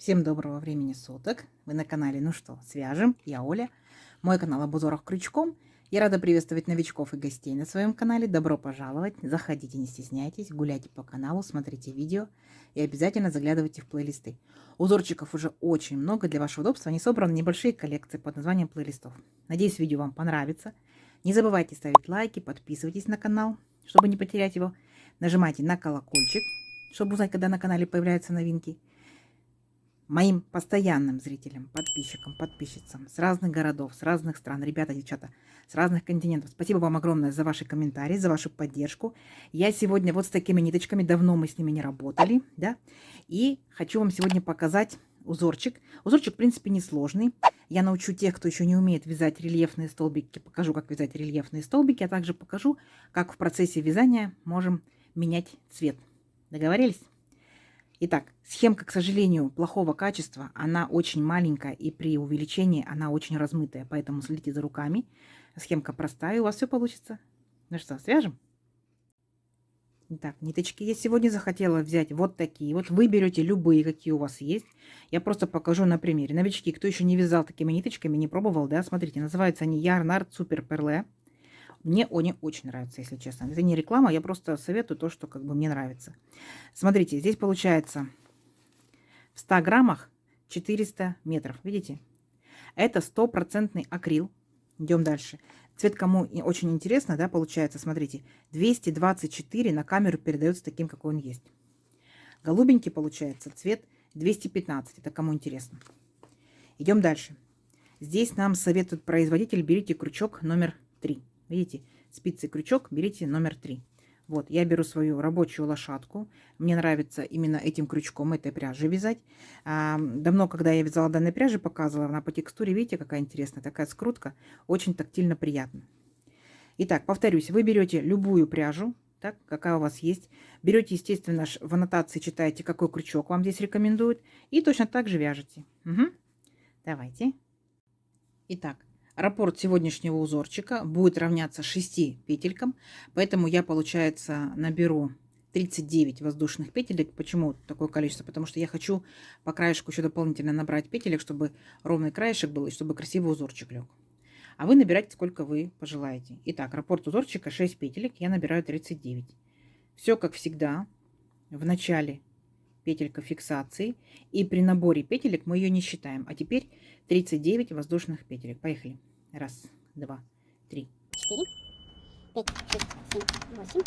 Всем доброго времени суток. Вы на канале «Ну что, свяжем?» Я Оля. Мой канал об узорах крючком. Я рада приветствовать новичков и гостей на своем канале. Добро пожаловать. Заходите, не стесняйтесь, гуляйте по каналу, смотрите видео и обязательно заглядывайте в плейлисты. Узорчиков уже очень много. Для вашего удобства они собраны в небольшие коллекции под названием плейлистов. Надеюсь, видео вам понравится. Не забывайте ставить лайки, подписывайтесь на канал, чтобы не потерять его. Нажимайте на колокольчик, чтобы узнать, когда на канале появляются новинки. Моим постоянным зрителям, подписчикам, подписчицам с разных городов, с разных стран, ребята, девчата, с разных континентов. Спасибо вам огромное за ваши комментарии, за вашу поддержку. Я сегодня вот с такими ниточками, давно мы с ними не работали, да, и хочу вам сегодня показать узорчик. Узорчик, в принципе, несложный. Я научу тех, кто еще не умеет вязать рельефные столбики, покажу, как вязать рельефные столбики, а также покажу, как в процессе вязания можем менять цвет. Договорились? Итак, схемка, к сожалению, плохого качества, она очень маленькая, и при увеличении она очень размытая, поэтому следите за руками. Схемка простая, у вас все получится. Ну что, свяжем? Итак, ниточки я сегодня захотела взять вот такие. Вот вы берете любые, какие у вас есть. Я просто покажу на примере. Новички, кто еще не вязал такими ниточками, не пробовал, да, смотрите, называются они Yarnart Super Perle. Мне они очень нравятся, если честно. Это не реклама, я просто советую то, что как бы мне нравится. Смотрите, здесь получается в 100 граммах 400 метров. Видите? Это стопроцентный акрил. Идем дальше. Цвет, кому очень интересно, да, получается, смотрите, 224 на камеру передается таким, какой он есть. Голубенький получается цвет 215. Это кому интересно. Идем дальше. Здесь нам советует производитель, берите крючок номер 3. Видите, спицы, крючок, берите номер 3. Вот, я беру свою рабочую лошадку. Мне нравится именно этим крючком, этой пряжей вязать. Давно, когда я вязала данной пряжи, показывала, она по текстуре, видите, какая интересная, такая скрутка. Очень тактильно приятно. Итак, повторюсь, вы берете любую пряжу, так, какая у вас есть. Берете, естественно, в аннотации читаете, какой крючок вам здесь рекомендуют. И точно так же вяжете. Угу. Давайте. Итак. Раппорт сегодняшнего узорчика будет равняться 6 петелькам, поэтому я, получается, наберу 39 воздушных петелек. Почему такое количество? Потому что я хочу по краешку еще дополнительно набрать петелек, чтобы ровный краешек был и чтобы красивый узорчик лег. А вы набирайте, сколько вы пожелаете. Итак, раппорт узорчика 6 петелек, я набираю 39. Все как всегда. В начале петелька фиксации, и при наборе петелек мы ее не считаем. А теперь 39 воздушных петелек. Поехали. Раз, два, три. 4, 5, 6, 7, 8,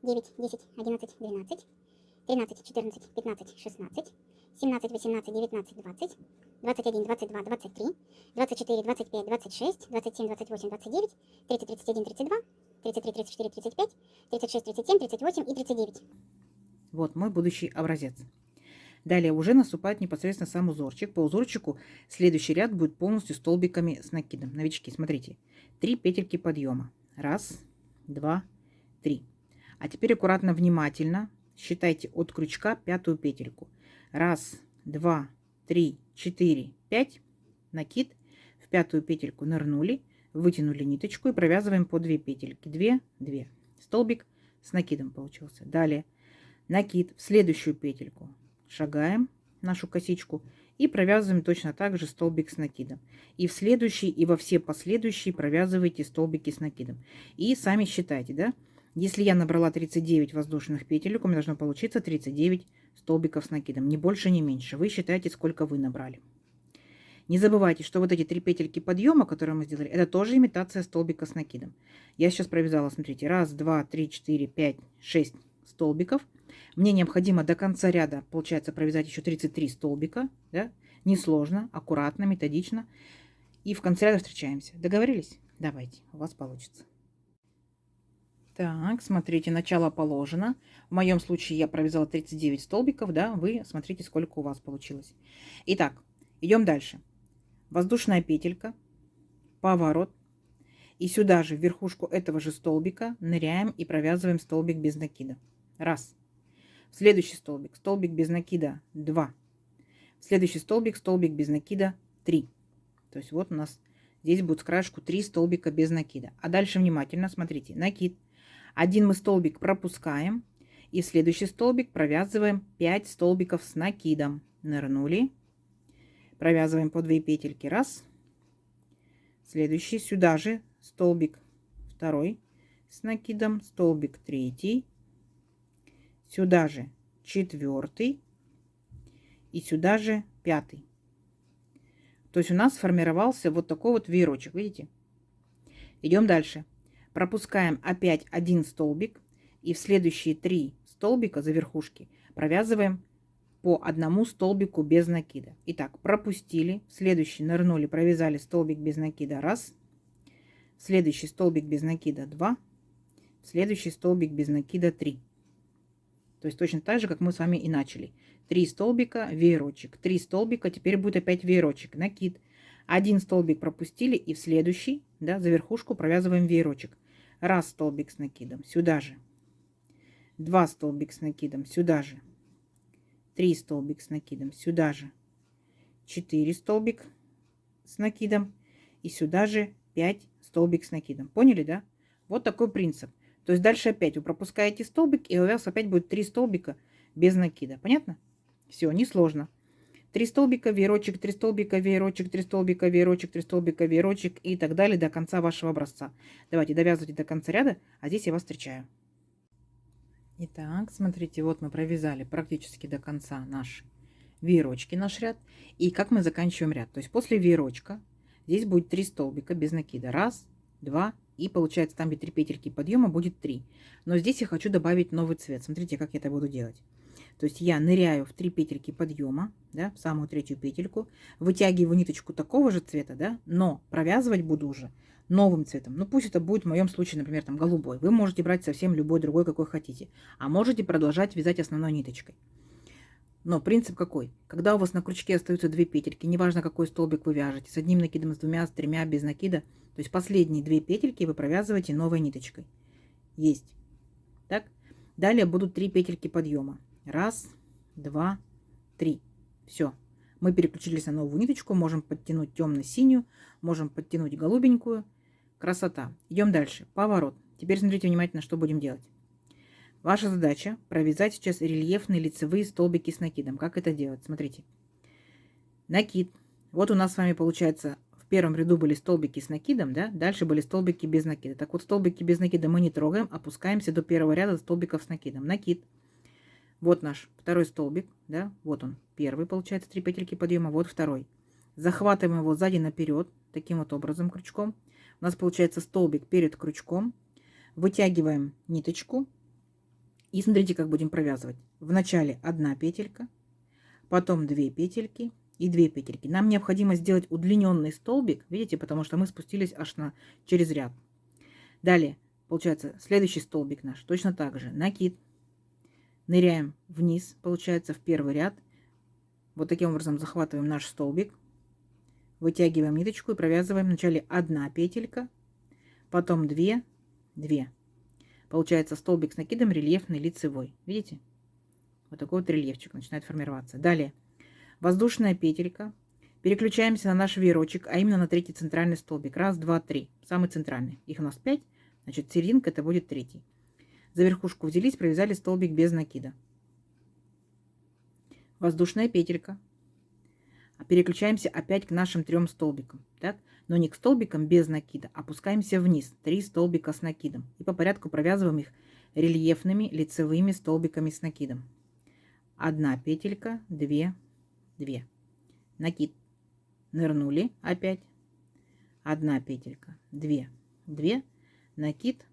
9, 10, 11, 12, 13, 14, 15, 16, 17, 18, 19, 20, 21, 22, 23, 24, 25, 26, 27, 28, 29, 30, 31, 32, 33, 34, 35, 36, 37, 38 и 39. Вот мой будущий образец. Далее уже наступает непосредственно сам узорчик. По узорчику следующий ряд будет полностью столбиками с накидом. Новички, смотрите. 3 петельки подъема. Раз, два, три. А теперь аккуратно, внимательно считайте от крючка пятую петельку. Раз, два, три, четыре, пять. Накид. В пятую петельку нырнули, вытянули ниточку и провязываем по 2 петельки. 2, 2. Столбик с накидом получился. Далее накид в следующую петельку. Шагаем нашу косичку и провязываем точно так же столбик с накидом. И в следующий, и во все последующие провязывайте столбики с накидом. И сами считайте, да? Если я набрала 39 воздушных петелек, у меня должно получиться 39 столбиков с накидом. Ни больше, ни меньше. Вы считайте, сколько вы набрали. Не забывайте, что вот эти 3 петельки подъема, которые мы сделали, это тоже имитация столбика с накидом. Я сейчас провязала, смотрите, 1, 2, 3, 4, 5, 6 столбиков. Мне необходимо до конца ряда, получается, провязать еще 33 столбика. Да? Несложно, аккуратно, методично. И в конце ряда встречаемся. Договорились? Давайте, у вас получится. Так, смотрите, начало положено. В моем случае я провязала 39 столбиков. Да? Вы смотрите, сколько у вас получилось. Итак, идем дальше. Воздушная петелька, поворот. И сюда же, в верхушку этого же столбика, ныряем и провязываем столбик без накида. Раз. Следующий столбик, столбик без накида 2. Следующий столбик, столбик без накида 3. То есть вот у нас здесь будет с краешку 3 столбика без накида. А дальше внимательно смотрите, накид. Один мы столбик пропускаем, и в следующий столбик провязываем 5 столбиков с накидом. Нырнули, Провязываем по 2 петельки. Раз. Следующий. Сюда же столбик второй с накидом, столбик третий. Сюда же четвертый. И сюда же пятый. То есть у нас сформировался вот такой вот веерочек. Видите? Идем дальше. Пропускаем опять один столбик. И в следующие 3 столбика за верхушки провязываем по одному столбику без накида. Итак, пропустили. В следующий нырнули, провязали столбик без накида. Раз. В следующий столбик без накида. 2. В следующий столбик без накида. 3. То есть точно так же, как мы с вами и начали. 3 столбика, веерочек. 3 столбика, теперь будет опять веерочек. Накид. Один столбик пропустили и в следующий, да, за верхушку провязываем веерочек. Раз столбик с накидом, сюда же. 2 столбик с накидом, сюда же. 3 столбик с накидом, сюда же. 4 столбик с накидом и сюда же 5 столбик с накидом. Поняли, да? Вот такой принцип. То есть дальше опять вы пропускаете столбик, и у вас опять будет 3 столбика без накида. Понятно? Все, несложно. 3 столбика, веерочек, 3 столбика, веерочек, 3 столбика, веерочек, 3 столбика, веерочек и так далее до конца вашего образца. Давайте довязывайте до конца ряда, а здесь я вас встречаю. Итак, смотрите, вот мы провязали практически до конца наши веерочки, наш ряд. И как мы заканчиваем ряд? То есть после веерочка здесь будет 3 столбика без накида. Раз, два, и получается там, где 3 петельки подъема, будет 3. Но здесь я хочу добавить новый цвет. Смотрите, как я это буду делать. То есть я ныряю в 3 петельки подъема, да, в самую третью петельку, вытягиваю ниточку такого же цвета, да, но провязывать буду уже новым цветом. Ну пусть это будет в моем случае, например, там голубой. Вы можете брать совсем любой другой, какой хотите. А можете продолжать вязать основной ниточкой. Но принцип какой? Когда у вас на крючке остаются 2 петельки, неважно какой столбик вы вяжете, с одним накидом, с двумя, с тремя, без накида, то есть последние 2 петельки вы провязываете новой ниточкой. Есть. Так? Далее будут 3 петельки подъема. Раз, два, 3. Все. Мы переключились на новую ниточку. Можем подтянуть темно-синюю, можем подтянуть голубенькую. Красота. Идем дальше. Поворот. Теперь смотрите внимательно, что будем делать. Ваша задача провязать сейчас рельефные лицевые столбики с накидом. Как это делать? Смотрите. Накид. Вот у нас с вами получается в первом ряду были столбики с накидом, да? Дальше были столбики без накида. Так вот, столбики без накида мы не трогаем, опускаемся до первого ряда столбиков с накидом. Накид. Вот наш второй столбик, да? Вот он. Первый, получается, 3 петельки подъема. Вот второй. Захватываем его сзади наперед, таким вот образом крючком. У нас получается столбик перед крючком. Вытягиваем ниточку. И смотрите, как будем провязывать. Вначале 1 петелька, потом 2 петельки и 2 петельки. Нам необходимо сделать удлиненный столбик, видите, потому что мы спустились аж через ряд. Далее, получается, следующий столбик наш точно так же. Накид. Ныряем вниз, получается, в первый ряд. Вот таким образом захватываем наш столбик. Вытягиваем ниточку и провязываем вначале 1 петелька, потом 2, 2. Получается столбик с накидом рельефный лицевой. Видите? Вот такой вот рельефчик начинает формироваться. Далее воздушная петелька. Переключаемся на наш веерочек, а именно на третий центральный столбик. Раз, два, 3. Самый центральный. Их у нас 5. Значит, серединка это будет 3. За верхушку взялись, провязали столбик без накида. Воздушная петелька. Переключаемся опять к нашим 3 столбикам. Так? Но не к столбикам без накида. Опускаемся вниз. 3 столбика с накидом. И по порядку провязываем их рельефными лицевыми столбиками с накидом. 1 петелька, 2, 2. Накид. Нырнули опять. 1 петелька, 2, 2. Накид.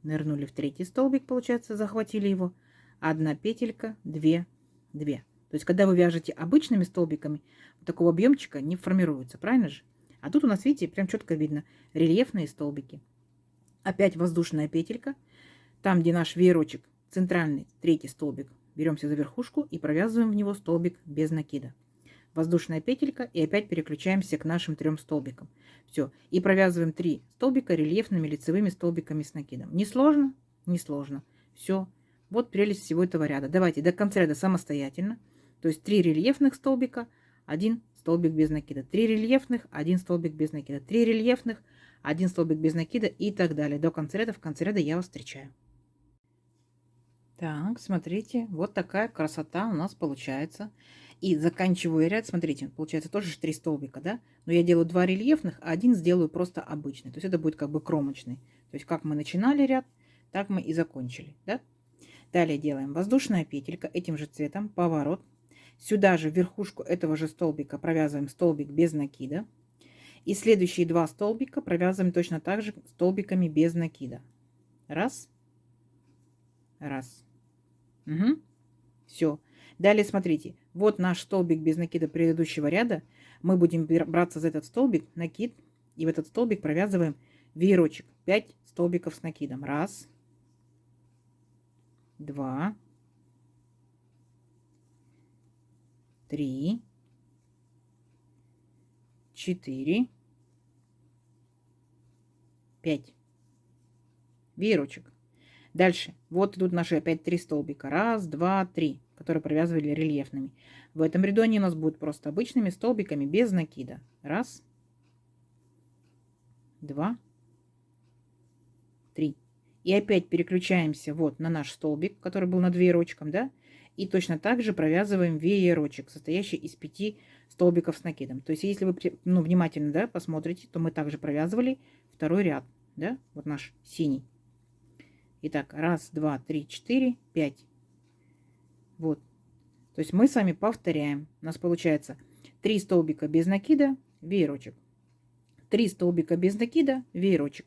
Нырнули в 3 столбик, получается, захватили его. 1 петелька, 2, 2. То есть, когда вы вяжете обычными столбиками, такого объемчика не формируется, правильно же? А тут у нас, видите, прям четко видно рельефные столбики. Опять воздушная петелька. Там, где наш веерочек, центральный 3 столбик, беремся за верхушку и провязываем в него столбик без накида. Воздушная петелька и опять переключаемся к нашим 3 столбикам. Все. И провязываем 3 столбика рельефными лицевыми столбиками с накидом. Не сложно? Не сложно. Все. Вот прелесть всего этого ряда. Давайте до конца ряда самостоятельно. То есть 3 рельефных столбика, 1 столбик без накида. 3 рельефных, 1 столбик без накида. 3 рельефных, 1 столбик без накида и так далее. До конца ряда. В конце ряда я вас встречаю. Так, смотрите, вот такая красота у нас получается. И заканчиваю ряд, смотрите, получается тоже 3 столбика, да? Но я делаю 2 рельефных, а один сделаю просто обычный. То есть это будет как бы кромочный. То есть как мы начинали ряд, так мы и закончили, да? Далее делаем воздушная петелька этим же цветом, поворот. Сюда же в верхушку этого же столбика провязываем столбик без накида. И следующие 2 столбика провязываем точно так же столбиками без накида. Раз. Раз. Угу. Все. Далее смотрите, вот наш столбик без накида предыдущего ряда. Мы будем браться за этот столбик, накид, и в этот столбик провязываем веерочек. 5 столбиков с накидом. Раз, 2, 3, 4, 5. Веерочек. Дальше. Вот идут наши опять 3 столбика. Раз, 2, 3, которые провязывали рельефными. В этом ряду они у нас будут просто обычными столбиками без накида. Раз, 2, 3. И опять переключаемся вот на наш столбик, который был над веерочком, да? И точно так же провязываем веерочек, состоящий из 5 столбиков с накидом. То есть, если вы внимательно, да, посмотрите, то мы также провязывали второй ряд, да? Вот наш синий. Итак, раз, два, три, 4, 5. Вот. То есть мы с вами повторяем. У нас получается 3 столбика без накида, веерочек. 3 столбика без накида, веерочек.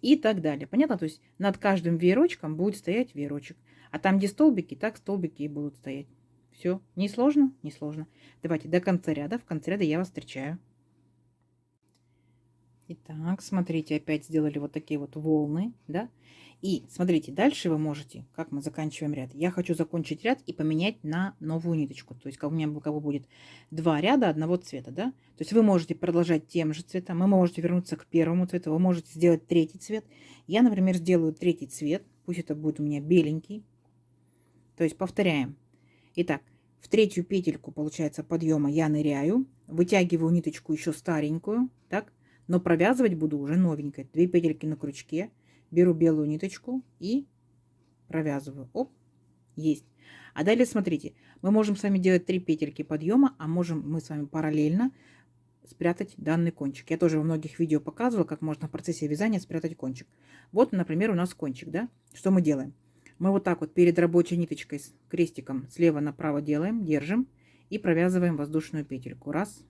И так далее. Понятно? То есть над каждым веерочком будет стоять веерочек. А там, где столбики, так столбики и будут стоять. Все. Не сложно? Не сложно. Давайте до конца ряда. В конце ряда я вас встречаю. Итак, смотрите, опять сделали вот такие вот волны, да? И смотрите, дальше вы можете, как мы заканчиваем ряд. Я хочу закончить ряд и поменять на новую ниточку. То есть как у меня будет 2 ряда одного цвета, да? То есть вы можете продолжать тем же цветом, вы можете вернуться к первому цвету, вы можете сделать 3-й цвет. Я, например, сделаю 3-й цвет, пусть это будет у меня беленький. То есть повторяем. Итак, в 3-ю петельку, получается, подъема я ныряю, вытягиваю ниточку еще старенькую, так? Но провязывать буду уже новенькой. 2 петельки на крючке. Беру белую ниточку и провязываю. Оп, есть. А далее смотрите, мы можем с вами делать 3 петельки подъема, а можем мы с вами параллельно спрятать данный кончик. Я тоже во многих видео показывала, как можно в процессе вязания спрятать кончик. Вот, например, у нас кончик, да? Что мы делаем? Мы вот так вот перед рабочей ниточкой с крестиком слева направо делаем, держим и провязываем воздушную петельку. Раз,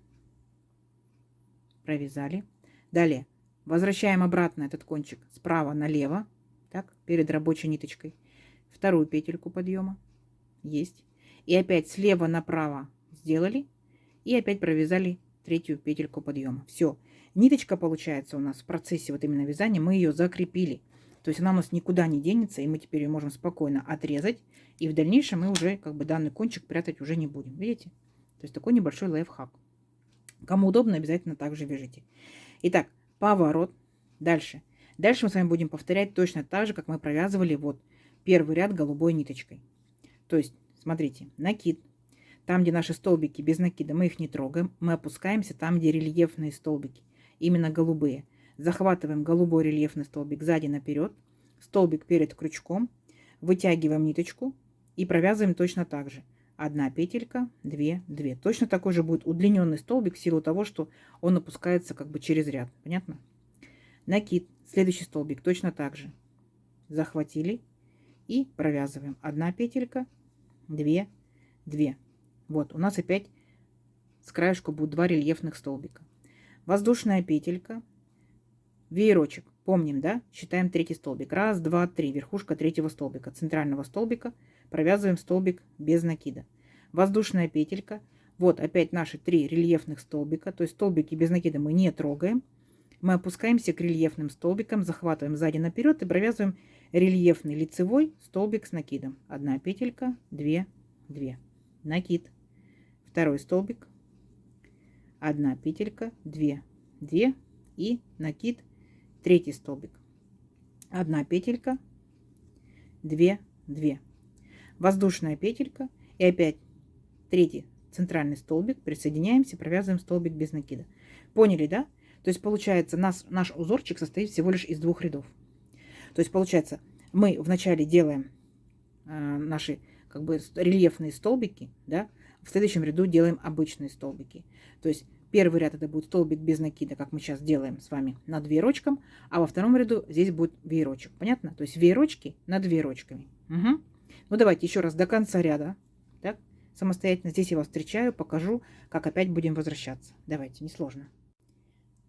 провязали. Далее возвращаем обратно этот кончик справа налево, так, перед рабочей ниточкой. 2-ю петельку подъема. Есть. И опять слева направо сделали. И опять провязали 3-ю петельку подъема. Все. Ниточка получается у нас в процессе вот именно вязания. Мы ее закрепили. То есть она у нас никуда не денется. И мы теперь ее можем спокойно отрезать. И в дальнейшем мы уже как бы данный кончик прятать уже не будем. Видите? То есть такой небольшой лайфхак. Кому удобно, обязательно также вяжите. Итак, поворот. Дальше. Дальше мы с вами будем повторять точно так же, как мы провязывали вот первый ряд голубой ниточкой. То есть, смотрите, накид. Там, где наши столбики без накида, мы их не трогаем. Мы опускаемся там, где рельефные столбики. Именно голубые. Захватываем голубой рельефный столбик сзади наперед. Столбик перед крючком. Вытягиваем ниточку и провязываем точно так же. 1 петелька, 2, 2. Точно такой же будет удлиненный столбик в силу того, что он опускается как бы через ряд. Понятно? Накид. Следующий столбик точно так же. Захватили и провязываем. 1 петелька, 2, 2. Вот, у нас опять с краешку будет 2 рельефных столбика. Воздушная петелька, веерочек. Помним, да? Считаем 3-й столбик. 1, 2, 3. Верхушка 3-го столбика. Центрального столбика провязываем столбик без накида. Воздушная петелька. Вот опять наши 3 рельефных столбика. То есть столбики без накида мы не трогаем. Мы опускаемся к рельефным столбикам, захватываем сзади наперед и провязываем рельефный лицевой столбик с накидом. 1 петелька, 2, 2. Накид. 2-й столбик. 1 петелька, 2, 2 и накид. 3-й столбик. 1 петелька, 2, 2. Воздушная петелька и опять 3-й центральный столбик. Присоединяемся, провязываем столбик без накида. Поняли, да? То есть получается наш узорчик состоит всего лишь из 2 рядов. То есть получается мы вначале делаем наши как бы рельефные столбики, да, В следующем ряду делаем обычные столбики. То есть первый ряд это будет столбик без накида, как мы сейчас делаем с вами над веерочком, а во втором ряду здесь будет веерочек. Понятно? То есть веерочки над веерочками. Угу. Ну давайте еще раз до конца ряда. Так? Самостоятельно здесь я вас встречаю, покажу, как опять будем возвращаться. Давайте, несложно.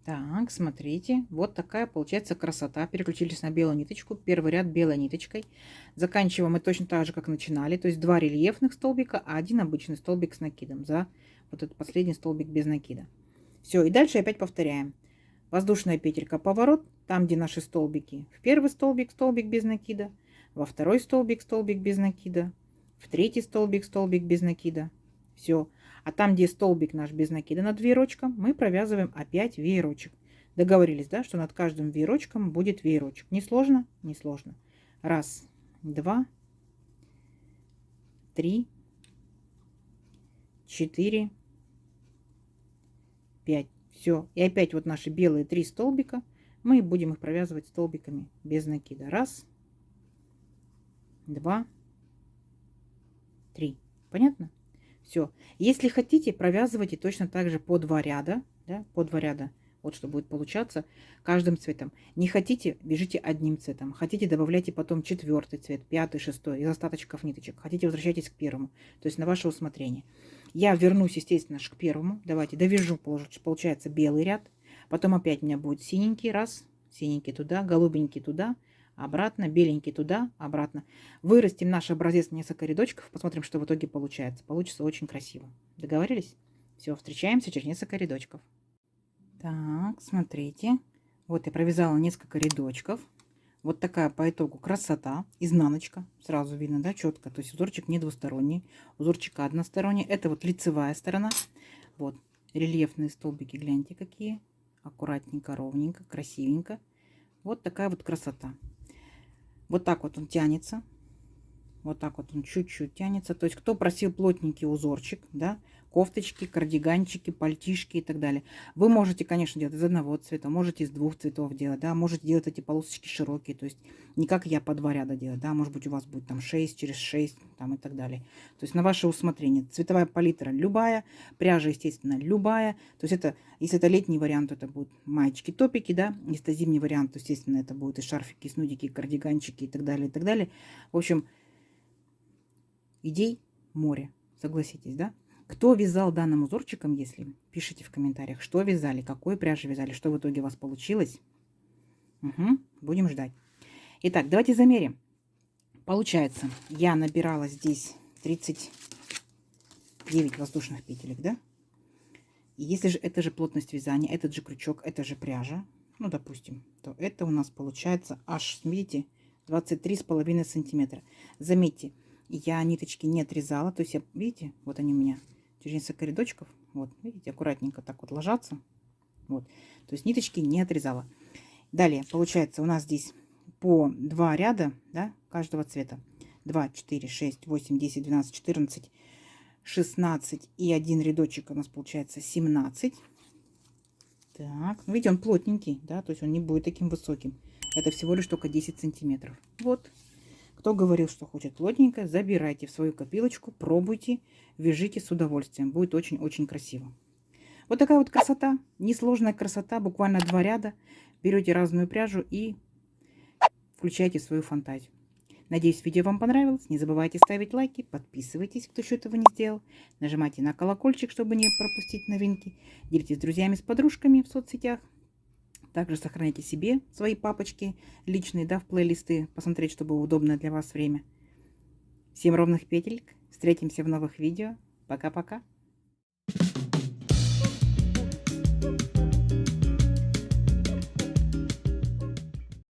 Так, смотрите, вот такая получается красота. Переключились на белую ниточку. Первый ряд белой ниточкой. Заканчиваем мы точно так же, как начинали. То есть 2 рельефных столбика, а 1 обычный столбик с накидом. За вот этот последний столбик без накида. Все, и дальше опять повторяем. Воздушная петелька, поворот. Там, где наши столбики. В первый столбик, столбик без накида. Во второй столбик, столбик без накида. В третий столбик, столбик без накида. Все. А там, где столбик наш без накида над веерочком, мы провязываем опять веерочек. Договорились, да, что над каждым веерочком будет веерочек. Не сложно? Не сложно. Раз, два, три, 4, 5. Все. И опять вот наши белые 3 столбика. Мы будем их провязывать столбиками без накида. Раз, два, 3. Понятно? Все. Если хотите, провязывайте точно так же по 2 ряда. Да, по 2 ряда. Вот что будет получаться каждым цветом. Не хотите, вяжите одним цветом. Хотите, добавляйте потом 4-й цвет, 5-й, 6-й из остаточков ниточек. Хотите, возвращайтесь к первому. То есть на ваше усмотрение. Я вернусь, естественно, к первому. Давайте довяжу, получается, белый ряд. Потом опять у меня будет синенький. Раз, синенький туда, голубенький туда. Обратно, беленький туда, обратно. Вырастим наш образец в несколько рядочков. Посмотрим, что в итоге получается. Получится очень красиво. Договорились? Все, встречаемся через несколько рядочков. Так, смотрите. Вот я провязала несколько рядочков. Вот такая по итогу красота. Изнаночка. Сразу видно, да, четко. То есть узорчик не двусторонний. Узорчик односторонний. Это вот лицевая сторона. Вот рельефные столбики. Гляньте, какие. Аккуратненько, ровненько, красивенько. Вот такая вот красота. Вот так вот он тянется. Вот так вот он чуть-чуть тянется. То есть, кто просил плотненький узорчик, да, кофточки, кардиганчики, пальтишки и так далее. Вы можете, конечно, делать из одного цвета, можете из 2 цветов делать, да, можете делать эти полосочки широкие, то есть не как я по 2 ряда делать, да, может быть у вас будет там 6 через 6 там и так далее. То есть на ваше усмотрение. Цветовая палитра любая, пряжа, естественно, любая. То есть это, если это летний вариант, то это будут маечки, топики, да, если это зимний вариант, то, естественно, это будут и шарфики, и снудики, и кардиганчики и так далее, и так далее. В общем, идей море, согласитесь, да? Кто вязал данным узорчиком, если пишите в комментариях, что вязали, какой пряжи вязали, что в итоге у вас получилось. Угу, будем ждать. Итак, давайте замерим. Получается, я набирала здесь 39 воздушных петелек, да? И если же это же плотность вязания, этот же крючок, это же пряжа, ну, допустим, то это у нас получается аж, видите, 23,5 сантиметра. Заметьте, я ниточки не отрезала, то есть, я, видите, вот они у меня через несколько рядочков, вот, видите, аккуратненько так вот ложатся, вот, то есть ниточки не отрезала. Далее, получается, у нас здесь по 2 ряда, да, каждого цвета, 2, 4, 6, 8, 10, 12, 14, 16 и один рядочек у нас получается 17. Так, ну, видите, он плотненький, да, то есть он не будет таким высоким. Это всего лишь только 10 сантиметров. Вот. Кто говорил, что хочет плотненько, забирайте в свою копилочку, пробуйте, вяжите с удовольствием. Будет очень-очень красиво. Вот такая вот красота, несложная красота, буквально 2 ряда. Берете разную пряжу и включайте свою фантазию. Надеюсь, видео вам понравилось. Не забывайте ставить лайки, подписывайтесь, кто еще этого не сделал. Нажимайте на колокольчик, чтобы не пропустить новинки. Делитесь с друзьями, с подружками в соцсетях. Также сохраняйте себе свои папочки личные, да, в плейлисты, посмотреть, чтобы было удобное для вас время. Всем ровных петелек. Встретимся в новых видео. Пока-пока.